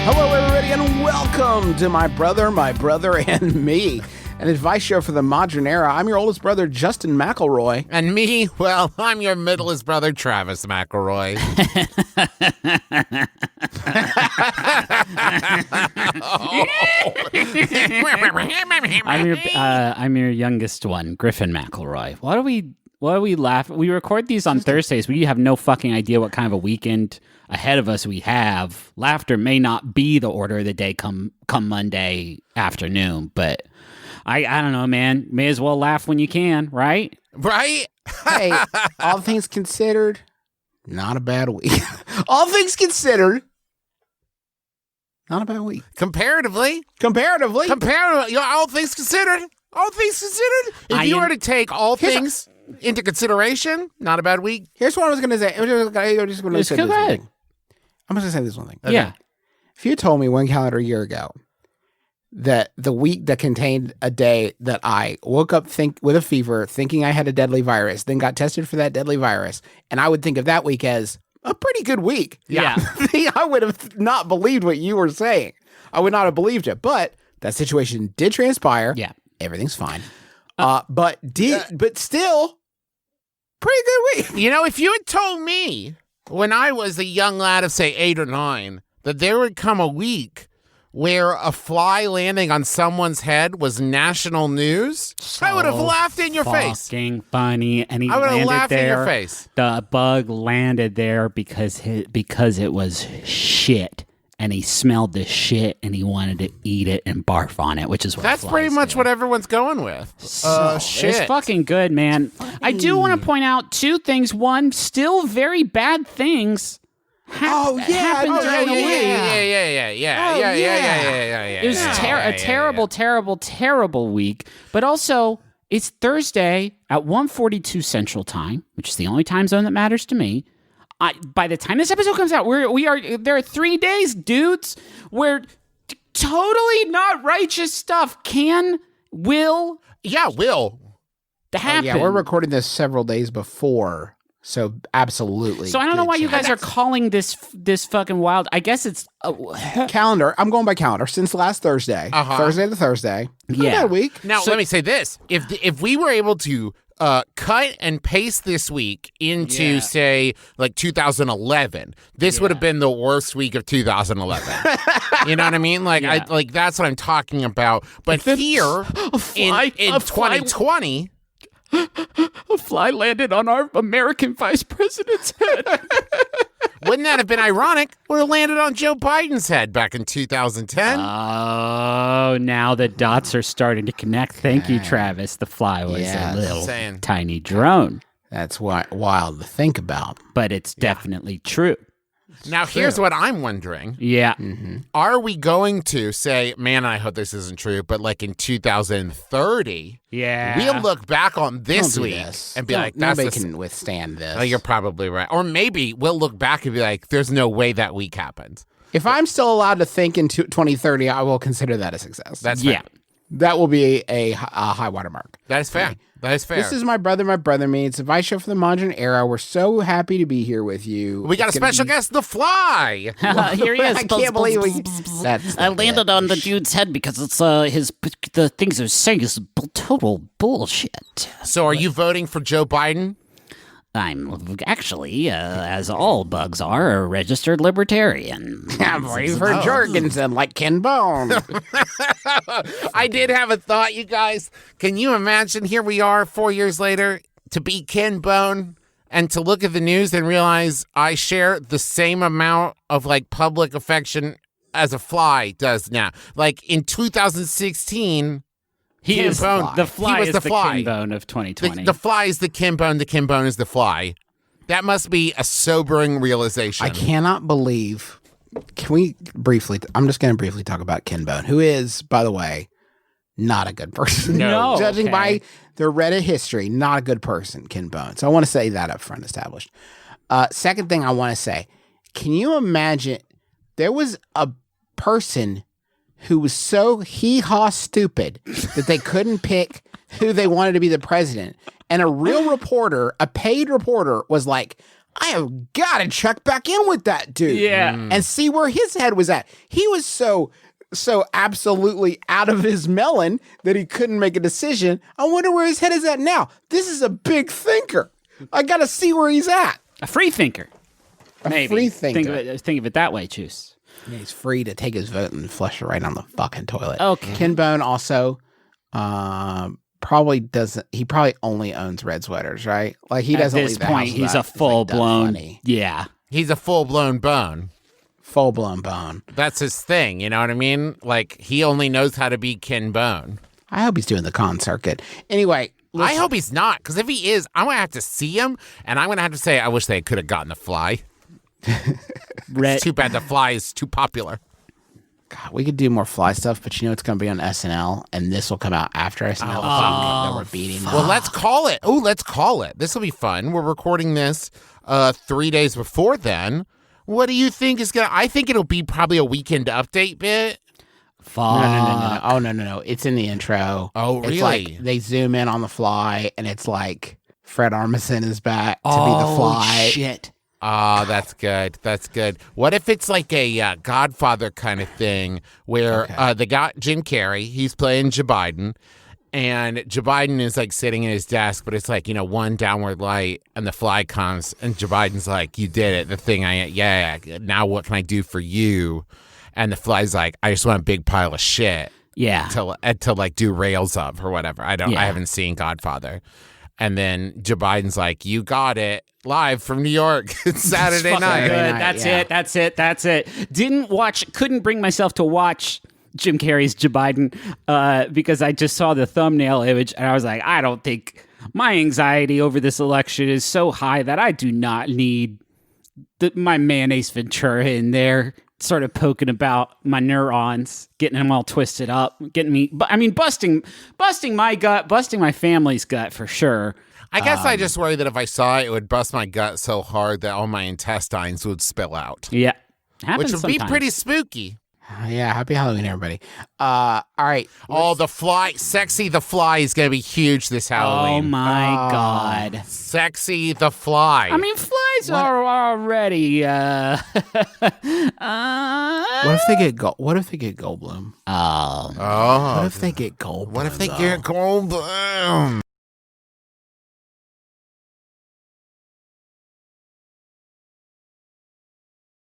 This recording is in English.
Hello, everybody, and welcome to My Brother, and Me, an advice show for the modern era. I'm your oldest brother, Justin McElroy. And me, well, I'm your middleest brother, Travis McElroy. I'm your youngest one, Griffin McElroy. Why do we laugh? We record these on Thursdays. We have no fucking idea what kind of a weekend ahead of us we have. Laughter may not be the order of the day come Monday afternoon, but I don't know, man. May as well laugh when you can, right? Right? Hey, all things considered, not a bad week. All things considered, not a bad week. Comparatively, All things considered, if you were to take all things into consideration, not a bad week. Here's what I was going to say. I'm just going to say this one thing. I'm just going to say this one thing. Okay. Yeah. If you told me one calendar year ago that the week that contained a day that I woke up with a fever, thinking I had a deadly virus, then got tested for that deadly virus, and I would think of that week as a pretty good week. Yeah. I would have not believed what you were saying. I would not have believed it. But that situation did transpire. Yeah. Everything's fine. But still, pretty good week. You know, if you had told me when I was a young lad of, say, 8 or 9, that there would come a week where a fly landing on someone's head was national news, I would have laughed in your face. Fucking funny. And I would have laughed in your face. The bug landed there because it was shit. And he smelled the shit and he wanted to eat it and barf on it, which is what that's pretty much what everyone's going with. Shit. It's fucking good, man. I do want to point out 2 things. One, still very bad things happened during the week. Yeah. It was a terrible week. But also, it's Thursday at 1:42 Central Time, which is the only time zone that matters to me. By the time this episode comes out, there are 3 days, dudes, where totally not righteous stuff will happen. Yeah, we're recording this several days before, so absolutely. So I don't know why you guys are calling this fucking wild. I guess it's calendar. I'm going by calendar since last Thursday. Thursday to Thursday. Yeah, a week. Now let me say this: if we were able to cut and paste this week into, say, like 2011, this would have been the worst week of 2011. You know what I mean? Like, that's what I'm talking about. But here in 2020, a fly landed on our American vice president's head. Wouldn't that have been ironic? Would have landed on Joe Biden's head back in 2010. Oh, now the dots are starting to connect. Thank you, Travis. The fly was a little tiny drone. That's wild to think about. But it's definitely true. Now, here's what I'm wondering. Yeah. Mm-hmm. Are we going to say, man, I hope this isn't true, but like in 2030, we'll look back on this week and be like, nobody can withstand this. Oh, you're probably right. Or maybe we'll look back and be like, there's no way that week happened. If I'm still allowed to think in 2030, I will consider that a success. That's fair. That will be a high watermark. That is fair. That is fair. This is My Brother, Me. It's a advice show for the modern era. We're so happy to be here with you. We got a special guest, The Fly. Here he is. I can't believe I landed on the dude's head because it's the things they're saying is total bullshit. So are you voting for Joe Biden? I'm actually, as all bugs are, a registered libertarian. I'm voting for Jorgensen, like Ken Bone. I did have a thought, you guys. Can you imagine, here we are 4 years later, to be Ken Bone and to look at the news and realize I share the same amount of like public affection as a fly does now. Like in 2016... He Ken is Bone. the fly. He was is the Ken fly. Bone of 2020. The fly is the Ken Bone. The Ken Bone is the fly. That must be a sobering realization. I cannot believe. Can we briefly? I'm just going to briefly talk about Ken Bone, who is, by the way, not a good person. No. Judging by the Reddit history, not a good person, Ken Bone. So I want to say that up front, established. Second thing I want to say, can you imagine there was a person who was so hee-haw stupid that they couldn't pick who they wanted to be the president. And a real reporter, a paid reporter, was like, I have got to check back in with that dude. Yeah. And see where his head was at. He was so absolutely out of his melon that he couldn't make a decision. I wonder where his head is at now. This is a big thinker. I got to see where he's at. A free thinker. Maybe. Free thinker. Think of it that way, Juice. Yeah, he's free to take his vote and flush it right on the fucking toilet. Okay. Ken Bone also probably doesn't. He probably only owns red sweaters, right? Like he doesn't. At this leave the point, house he's without- a full blown. funny. Yeah. He's a full-blown bone. Full blown bone. That's his thing, you know what I mean? Like, he only knows how to be Ken Bone. I hope he's doing the con circuit. Anyway, I hope he's not, because if he is, I'm going to have to see him, and I'm going to have to say, I wish they could have gotten The Fly. It's too bad The Fly is too popular. God, we could do more Fly stuff, but you know it's going to be on SNL, and this will come out after SNL. That we're beating. Well, let's call it. Oh, let's call it. This will be fun. We're recording this 3 days before then. What do you think is going to... I think it'll be probably a weekend update bit. Fuck. No. Oh, no. It's in the intro. Oh, really? It's like they zoom in on the Fly, and it's like Fred Armisen is back to be the Fly. Shit. Oh, that's good. That's good. What if it's like a Godfather kind of thing where they got Jim Carrey, he's playing Joe Biden, and Joe Biden is like sitting in his desk, but it's like, you know, one downward light and the Fly comes and Joe Biden's like, you did it. The thing now what can I do for you? And the Fly's like, I just want a big pile of shit. Yeah. To like do rails of or whatever. I haven't seen Godfather. And then Joe Biden's like, you got it. Live from New York. It's Saturday night. Good. That's it. Couldn't bring myself to watch Jim Carrey's Joe Biden because I just saw the thumbnail image and I was like, I don't think my anxiety over this election is so high that I do not need my man Ace Ventura in there sort of poking about my neurons, getting them all twisted up, getting me, busting my gut, busting my family's gut for sure. I guess I just worry that if I saw it, it would bust my gut so hard that all my intestines would spill out. Yeah. Happens Which would sometimes. be pretty spooky. Yeah, happy Halloween, everybody. All right. Oh, the Fly. Sexy the Fly is going to be huge this Halloween. Oh, my God. Sexy the Fly. I mean, flies are already. What if they get Goldblum? Oh. Oh. What if they get Goldblum? What if they get Goldblum?